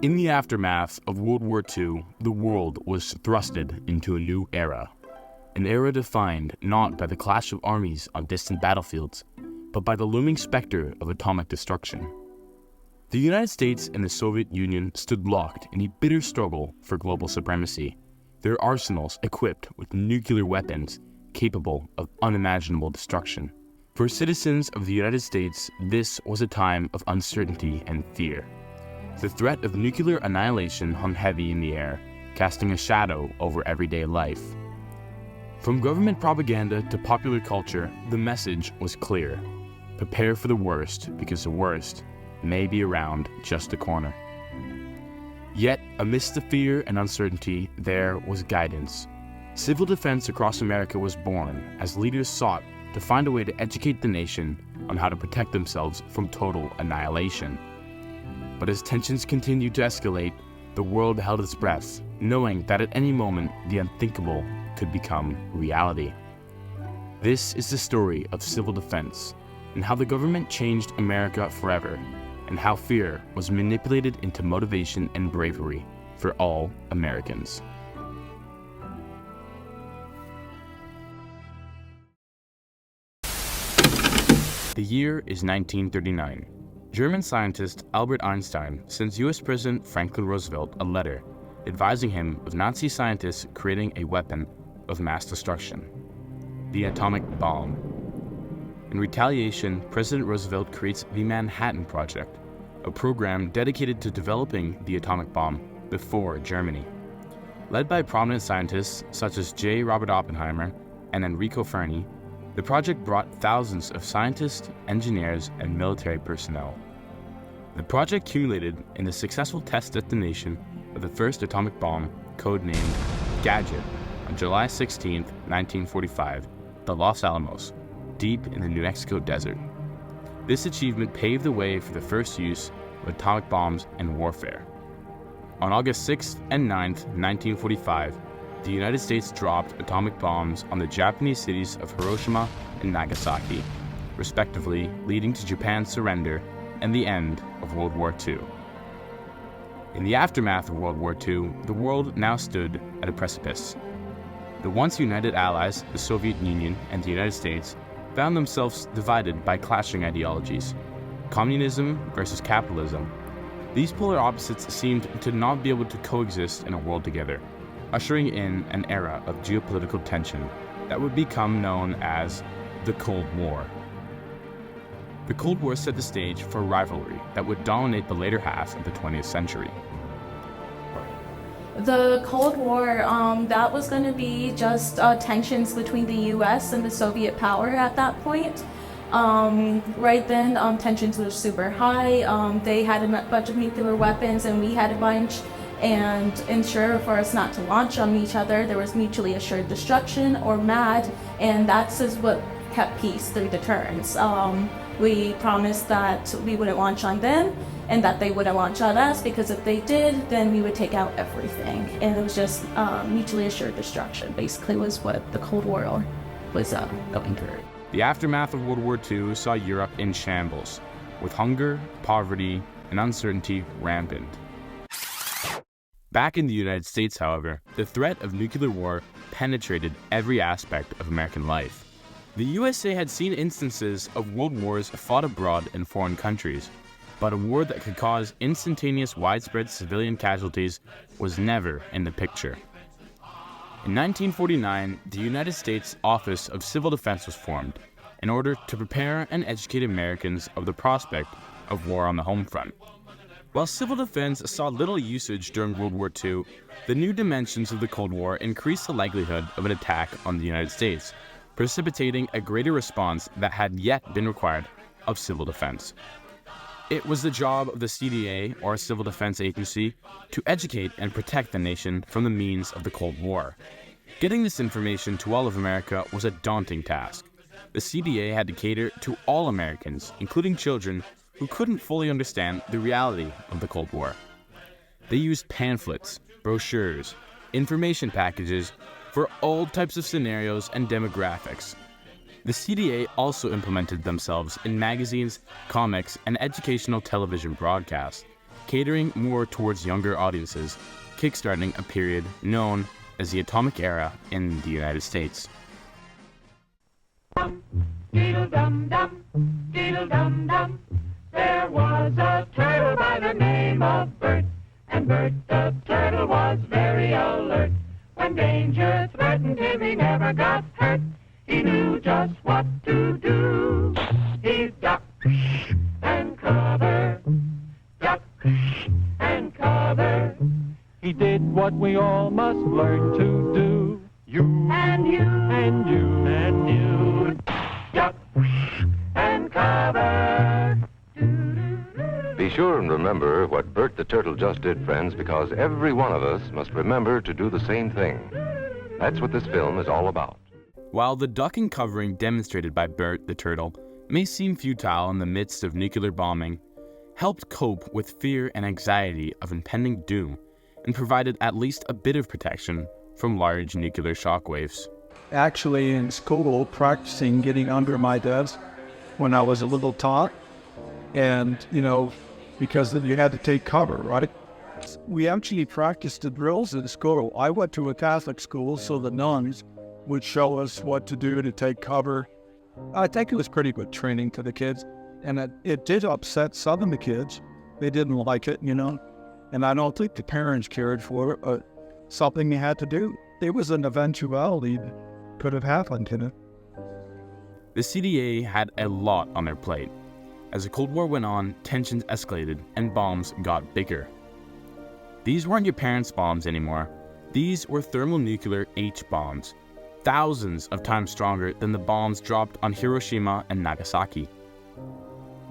In the aftermath of World War II, the world was thrusted into a new era. An era defined not by the clash of armies on distant battlefields, but by the looming specter of atomic destruction. The United States and the Soviet Union stood locked in a bitter struggle for global supremacy, their arsenals equipped with nuclear weapons capable of unimaginable destruction. For citizens of the United States, this was a time of uncertainty and fear. The threat of nuclear annihilation hung heavy in the air, casting a shadow over everyday life. From government propaganda to popular culture, the message was clear. Prepare for the worst, because the worst may be around just a corner. Yet, amidst the fear and uncertainty, there was guidance. Civil defense across America was born as leaders sought to find a way to educate the nation on how to protect themselves from total annihilation. But as tensions continued to escalate, the world held its breath, knowing that at any moment the unthinkable could become reality. This is the story of civil defense, and how the government changed America forever, and how fear was manipulated into motivation and bravery for all Americans. The year is 1939. German scientist Albert Einstein sends U.S. President Franklin Roosevelt a letter advising him of Nazi scientists creating a weapon of mass destruction, the atomic bomb. In retaliation, President Roosevelt creates the Manhattan Project, a program dedicated to developing the atomic bomb before Germany. Led by prominent scientists such as J. Robert Oppenheimer and Enrico Fermi, the project brought thousands of scientists, engineers, and military personnel. The project culminated in the successful test detonation of the first atomic bomb, codenamed Gadget, on July 16, 1945, at the Los Alamos, deep in the New Mexico desert. This achievement paved the way for the first use of atomic bombs in warfare. On August 6th and 9th, 1945, the United States dropped atomic bombs on the Japanese cities of Hiroshima and Nagasaki, respectively, leading to Japan's surrender and the end of World War II. In the aftermath of World War II, the world now stood at a precipice. The once united allies, the Soviet Union and the United States, found themselves divided by clashing ideologies. Communism versus capitalism. These polar opposites seemed to not be able to coexist in a world together, ushering in an era of geopolitical tension that would become known as the Cold War. The Cold War set the stage for a rivalry that would dominate the later half of the 20th century. The Cold War, that was going to be just tensions between the U.S. and the Soviet power at that point. Right then, tensions were super high. They had a bunch of nuclear weapons and we had a bunch. And ensure for us not to launch on each other, there was mutually assured destruction or MAD, and that's what kept peace through the turns. We promised that we wouldn't launch on them and that they wouldn't launch on us, because if they did, then we would take out everything. And it was just mutually assured destruction, basically, was what the Cold War was going through. The aftermath of World War II saw Europe in shambles, with hunger, poverty, and uncertainty rampant. Back in the United States, however, the threat of nuclear war penetrated every aspect of American life. The USA had seen instances of world wars fought abroad in foreign countries, but a war that could cause instantaneous widespread civilian casualties was never in the picture. In 1949, the United States Office of Civil Defense was formed in order to prepare and educate Americans of the prospect of war on the home front. While civil defense saw little usage during World War II, the new dimensions of the Cold War increased the likelihood of an attack on the United States, precipitating a greater response that had yet been required of civil defense. It was the job of the CDA, or Civil Defense Agency, to educate and protect the nation from the means of the Cold War. Getting this information to all of America was a daunting task. The CDA had to cater to all Americans, including children, who couldn't fully understand the reality of the Cold War. They used pamphlets, brochures, information packages for all types of scenarios and demographics. The CDA also implemented themselves in magazines, comics, and educational television broadcasts, catering more towards younger audiences, kickstarting a period known as the Atomic Era in the United States. Deedle-dum-dum, deedle-dum-dum. There was a turtle by the name of Bert, and Bert the turtle was very alert. When danger threatened him, he never got hurt. He knew just what to do. He'd duck and cover, duck and cover. He did what we all must learn to do. You and you and you and you. Duck and cover. Be sure and remember what Bert the Turtle just did, friends, because every one of us must remember to do the same thing. That's what this film is all about. While the duck and covering demonstrated by Bert the Turtle may seem futile in the midst of nuclear bombing, helped cope with fear and anxiety of impending doom, and provided at least a bit of protection from large nuclear shockwaves. Actually, in school, practicing getting under my desk when I was a little tot, and, because you had to take cover, right? We actually practiced the drills in school. I went to a Catholic school, so the nuns would show us what to do to take cover. I think it was pretty good training to the kids, and it did upset some of the kids. They didn't like it, and I don't think the parents cared for it, but something they had to do. It was an eventuality that could have happened, The CDA had a lot on their plate. As the Cold War went on, tensions escalated and bombs got bigger. These weren't your parents' bombs anymore. These were thermonuclear H-bombs, thousands of times stronger than the bombs dropped on Hiroshima and Nagasaki.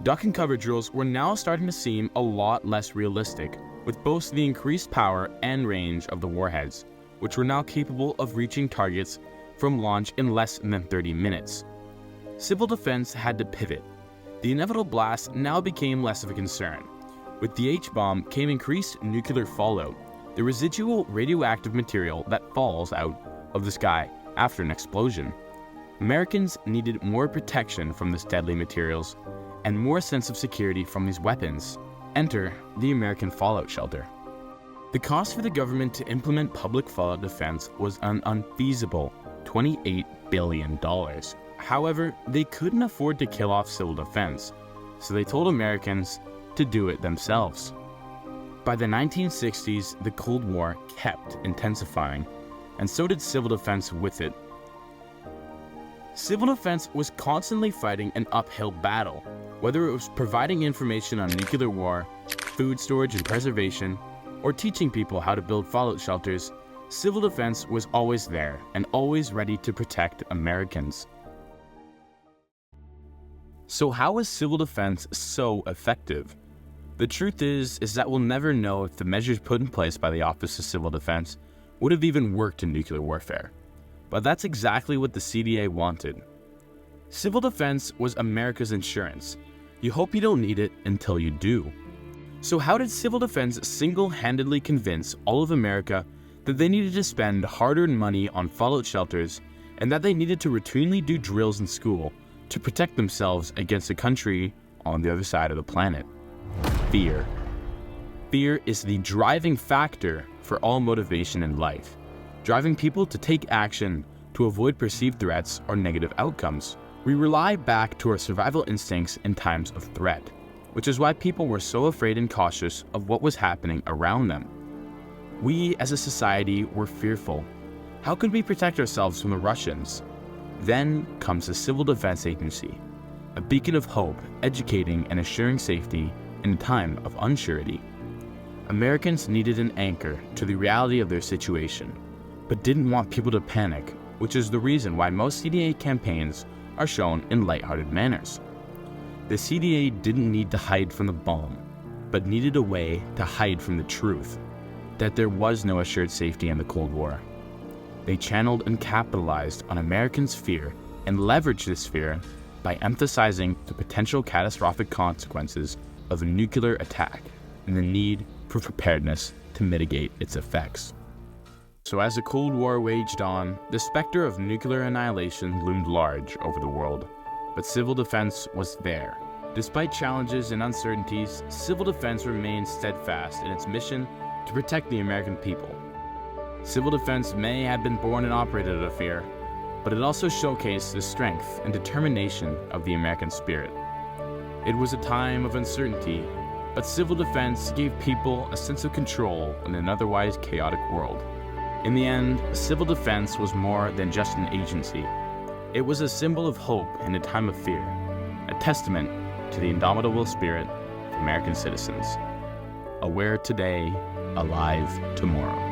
Duck and cover drills were now starting to seem a lot less realistic, with both the increased power and range of the warheads, which were now capable of reaching targets from launch in less than 30 minutes. Civil defense had to pivot. The inevitable blast now became less of a concern. With the H-bomb came increased nuclear fallout, the residual radioactive material that falls out of the sky after an explosion. Americans needed more protection from this deadly materials and more sense of security from these weapons. Enter the American Fallout Shelter. The cost for the government to implement public fallout defense was an unfeasible $28 billion. However, they couldn't afford to kill off civil defense, so they told Americans to do it themselves. By the 1960s, the Cold War kept intensifying, and so did civil defense with it. Civil defense was constantly fighting an uphill battle, whether it was providing information on nuclear war, food storage and preservation, or teaching people how to build fallout shelters. Civil defense was always there and always ready to protect Americans. So how is civil defense so effective? The truth is that we'll never know if the measures put in place by the Office of Civil Defense would have even worked in nuclear warfare. But that's exactly what the CDA wanted. Civil defense was America's insurance. You hope you don't need it until you do. So how did civil defense single-handedly convince all of America that they needed to spend hard-earned money on fallout shelters and that they needed to routinely do drills in school to protect themselves against a country on the other side of the planet? Fear. Fear is the driving factor for all motivation in life, driving people to take action to avoid perceived threats or negative outcomes. We rely back to our survival instincts in times of threat, which is why people were so afraid and cautious of what was happening around them. We as a society were fearful. How could we protect ourselves from the Russians? Then comes the Civil Defense Agency, a beacon of hope, educating and assuring safety in a time of unsurety. Americans needed an anchor to the reality of their situation, but didn't want people to panic, which is the reason why most CDA campaigns are shown in lighthearted manners. The CDA didn't need to hide from the bomb, but needed a way to hide from the truth, that there was no assured safety in the Cold War. They channeled and capitalized on Americans' fear and leveraged this fear by emphasizing the potential catastrophic consequences of a nuclear attack and the need for preparedness to mitigate its effects. So as the Cold War waged on, the specter of nuclear annihilation loomed large over the world, but civil defense was there, Despite challenges and uncertainties, civil defense remains steadfast in its mission to protect the American people. Civil defense may have been born and operated out of fear, but it also showcased the strength and determination of the American spirit. It was a time of uncertainty, but civil defense gave people a sense of control in an otherwise chaotic world. In the end, civil defense was more than just an agency. It was a symbol of hope in a time of fear, a testament to the indomitable spirit of American citizens. Aware today, alive tomorrow.